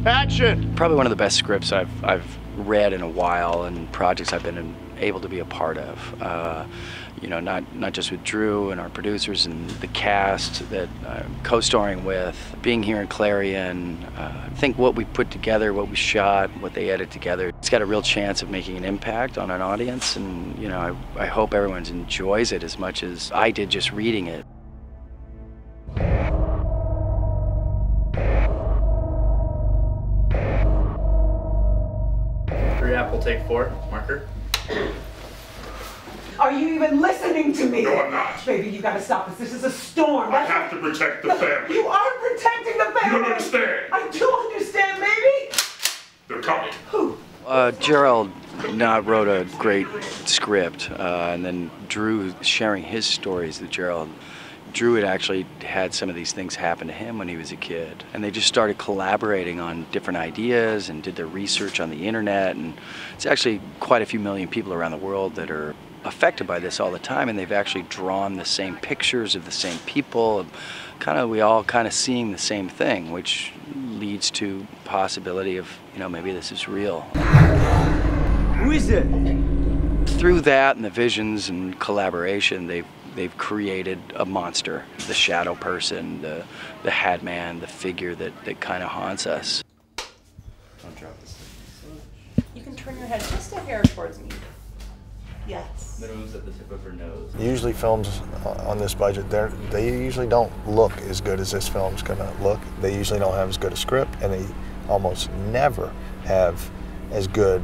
Action! Probably one of the best scripts I've read in a while, and projects I've been able to be a part of. You know, not just with Drew and our producers and the cast that I'm co-starring with, being here in Clarion. I think what we put together, what we shot, what they edited together, it's got a real chance of making an impact on an audience, and you know, I hope everyone enjoys it as much as I did just reading it. Apple, take 4, marker. Are you even listening to me? No, I'm not. Baby, you gotta stop this. This is a storm. I have to protect the family. You are protecting the family. You don't understand. I do understand, baby. They're coming. Who? Gerald wrote a great script, and then Drew sharing his stories that Drew had actually had some of these things happen to him when he was a kid. And they just started collaborating on different ideas and did their research on the internet. And it's actually quite a few million people around the world that are affected by this all the time, and they've actually drawn the same pictures of the same people. We all kind of seeing the same thing, which leads to possibility of, you know, maybe this is real. Who is it? Through that and the visions and collaboration, they've created a monster, the shadow person, the hat man, the figure that kind of haunts us. Don't drop this thing. You can turn your head just a hair towards me. Yes. The nose at the tip of her nose. Usually films on this budget, they usually don't look as good as this film's gonna look. They usually don't have as good a script, and they almost never have as good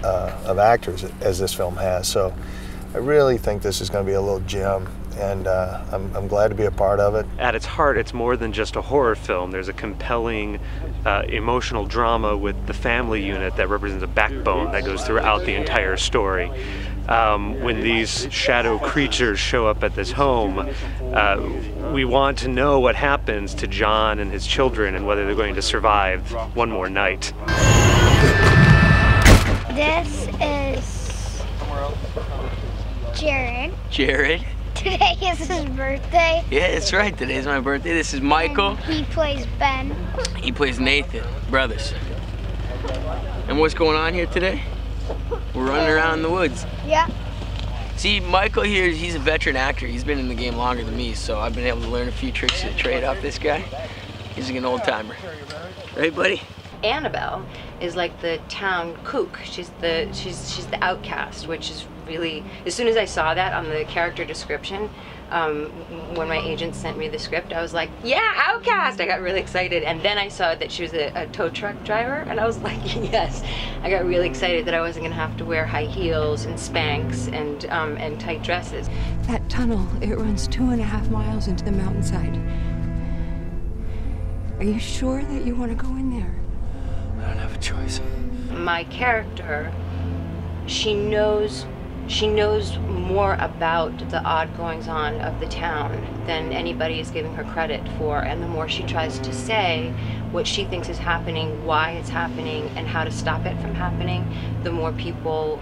of actors as this film has. So I really think this is going to be a little gem, and I'm glad to be a part of it. At its heart, it's more than just a horror film. There's a compelling emotional drama with the family unit that represents a backbone that goes throughout the entire story. When these shadow creatures show up at this home, we want to know what happens to John and his children and whether they're going to survive one more night. This is Jared. Jared? Today is his birthday. Yeah, that's right. Today's my birthday. This is Michael. And he plays Ben. He plays Nathan. Brothers. And what's going on here today? We're running around in the woods. Yeah. See, Michael here, he's a veteran actor. He's been in the game longer than me, so I've been able to learn a few tricks of the trade off this guy. He's an old timer. Right, buddy? Annabelle is like the town kook. She's the outcast, which is really, as soon as I saw that on the character description, when my agent sent me the script, I was like, yeah, outcast! I got really excited, and then I saw that she was a tow truck driver, and I was like, yes. I got really excited that I wasn't gonna have to wear high heels and Spanx and tight dresses. That tunnel, it runs 2.5 miles into the mountainside. Are you sure that you want to go in there? I don't have a choice. My character, she knows more about the odd goings-on of the town than anybody is giving her credit for, and the more she tries to say what she thinks is happening, why it's happening, and how to stop it from happening, the more people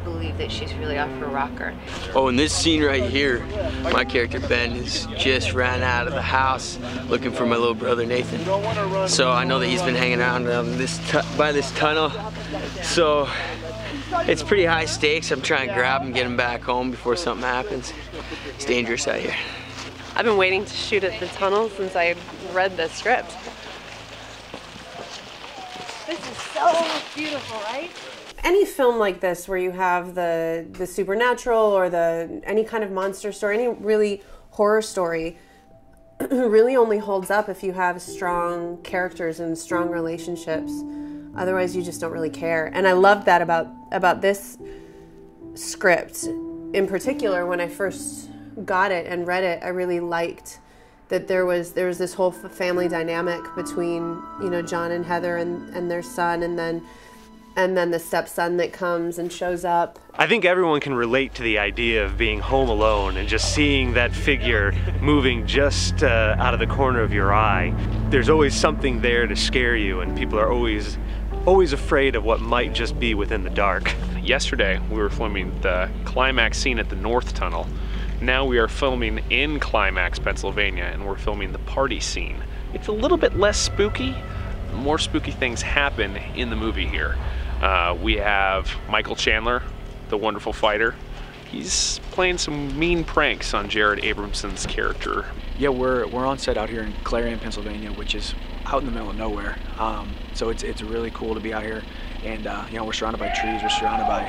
believe that she's really off her rocker. Oh, in this scene right here, my character Ben has just ran out of the house looking for my little brother Nathan. So I know that he's been hanging around by this tunnel. So it's pretty high stakes. I'm trying to grab him, get him back home before something happens. It's dangerous out here. I've been waiting to shoot at the tunnel since I read the script. This is so beautiful, right? Any film like this where you have the supernatural or any kind of monster story, any really horror story, really only holds up if you have strong characters and strong relationships. Otherwise, you just don't really care. And I loved that about this script in particular. When I first got it and read it, I really liked that there was this whole family dynamic between, you know, John and Heather and their son, and then the stepson that comes and shows up. I think everyone can relate to the idea of being home alone and just seeing that figure moving just out of the corner of your eye. There's always something there to scare you, and people are always afraid of what might just be within the dark. Yesterday, we were filming the climax scene at the North Tunnel. Now we are filming in Climax, Pennsylvania, and we're filming the party scene. It's a little bit less spooky, more spooky things happen in the movie here. We have Michael Chandler, the wonderful fighter. He's playing some mean pranks on Jared Abramson's character. Yeah, we're on set out here in Clarion, Pennsylvania, which is out in the middle of nowhere. So it's really cool to be out here, and you know, we're surrounded by trees, we're surrounded by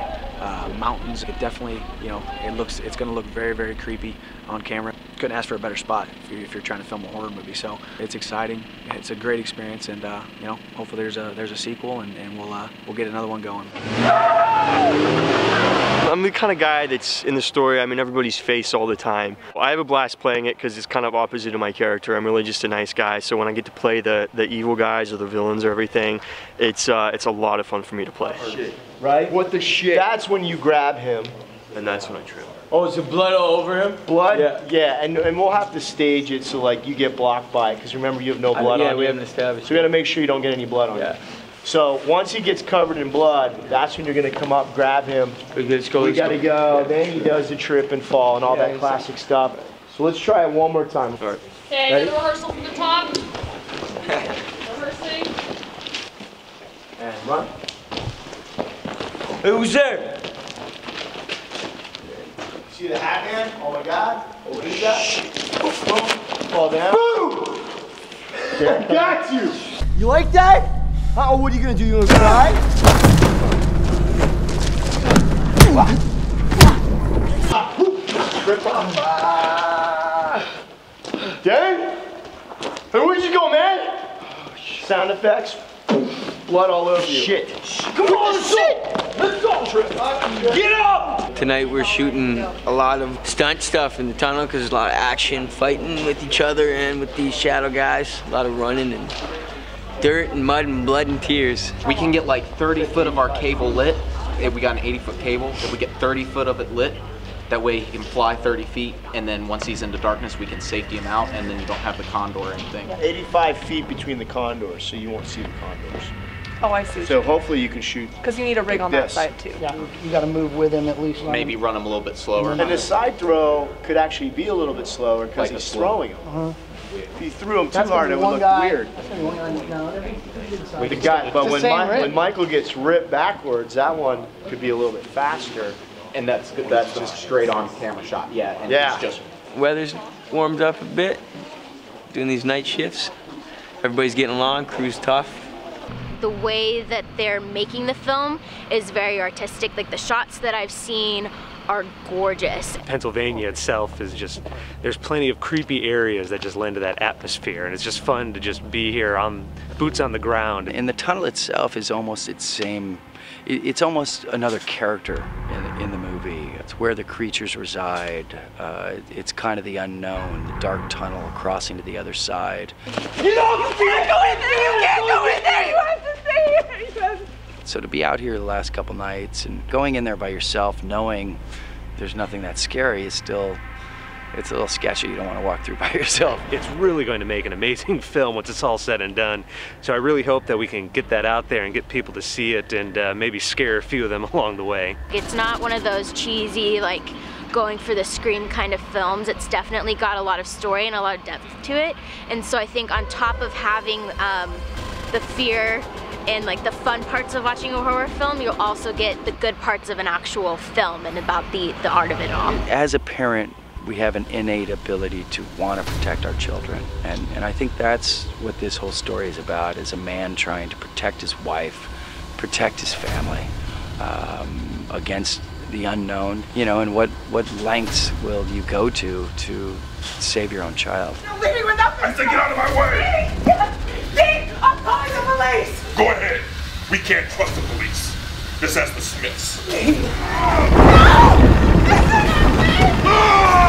mountains. It definitely, you know, it's going to look very, very creepy on camera. Couldn't ask for a better spot if you're trying to film a horror movie. So it's exciting. It's a great experience, and you know, hopefully there's a sequel, and we'll get another one going. I'm the kind of guy that's in the story, I'm in everybody's face all the time. I have a blast playing it because it's kind of opposite of my character. I'm really just a nice guy, so when I get to play the evil guys or the villains or everything, it's a lot of fun for me to play. Shit. Right? What the shit? That's when you grab him, and that's when I trim. Oh, is there blood all over him? Blood? Yeah, and we'll have to stage it so like you get blocked by it, because remember you have no blood on you. Yeah, we haven't established. So we gotta make sure you don't get any blood on you. So once he gets covered in blood, that's when you're gonna come up, grab him. We gotta go. Then he does the trip and fall and all that classic stuff. So let's try it one more time. All right. Okay, get a rehearsal from the top. Rehearsing. And run. Who's there? See the hat man? Oh my God. What is that? Boom. Fall down. Boom! I got you! You like that? Oh, what are you gonna do? You gonna cry? Rip off. Dang! Hey, where'd you go, man? Sound effects. Blood all over you. Shit. Come on, shit! Let's go, Trip. Get up! Tonight we're shooting a lot of stunt stuff in the tunnel because there's a lot of action, fighting with each other and with these shadow guys. A lot of running and dirt and mud and blood and tears. We can get like 30 foot of our cable lit. If we got an 80-foot cable, if we get 30 foot of it lit, that way he can fly 30 feet, and then once he's into darkness, we can safety him out, and then you don't have the condor or anything. 85 feet between the condors, so you won't see the condors. Oh, I see. So hopefully you can shoot. Because you need a rig on that side too. Yeah, you got to move with him at least. Maybe run him a little bit slower. And the side throw could actually be a little bit slower because he's throwing him. If you threw him too hard, it would look weird. The guy, but when Michael gets ripped backwards, that one could be a little bit faster. And that's good. That's just straight on camera shot. Yeah. And it's just Weather's warmed up a bit. Doing these night shifts. Everybody's getting along. Crew's tough. The way that they're making the film is very artistic. Like the shots that I've seen are gorgeous. Pennsylvania itself is just, there's plenty of creepy areas that just lend to that atmosphere, and it's just fun to just be here on boots on the ground. And the tunnel itself is almost its same, it's almost another character in the movie. It's where the creatures reside. It's kind of the unknown, the dark tunnel crossing to the other side. You can't go in there! You can't go in there! You have to stay here! So to be out here the last couple nights and going in there by yourself, knowing there's nothing that scary, is still, it's a little sketchy. You don't want to walk through by yourself. It's really going to make an amazing film once it's all said and done. So I really hope that we can get that out there and get people to see it and maybe scare a few of them along the way. It's not one of those cheesy, like, going for the scream kind of films. It's definitely got a lot of story and a lot of depth to it. And so I think on top of having the fear and like the fun parts of watching a horror film, you'll also get the good parts of an actual film and about the art of it all. As a parent, we have an innate ability to want to protect our children. And I think that's what this whole story is about, is a man trying to protect his wife, protect his family against the unknown, you know, and what lengths will you go to save your own child? You're leaving without me! I said get out of my way! Steve, I'm calling the police! Go ahead. We can't trust the police. This has the Smiths. No! Listen to me!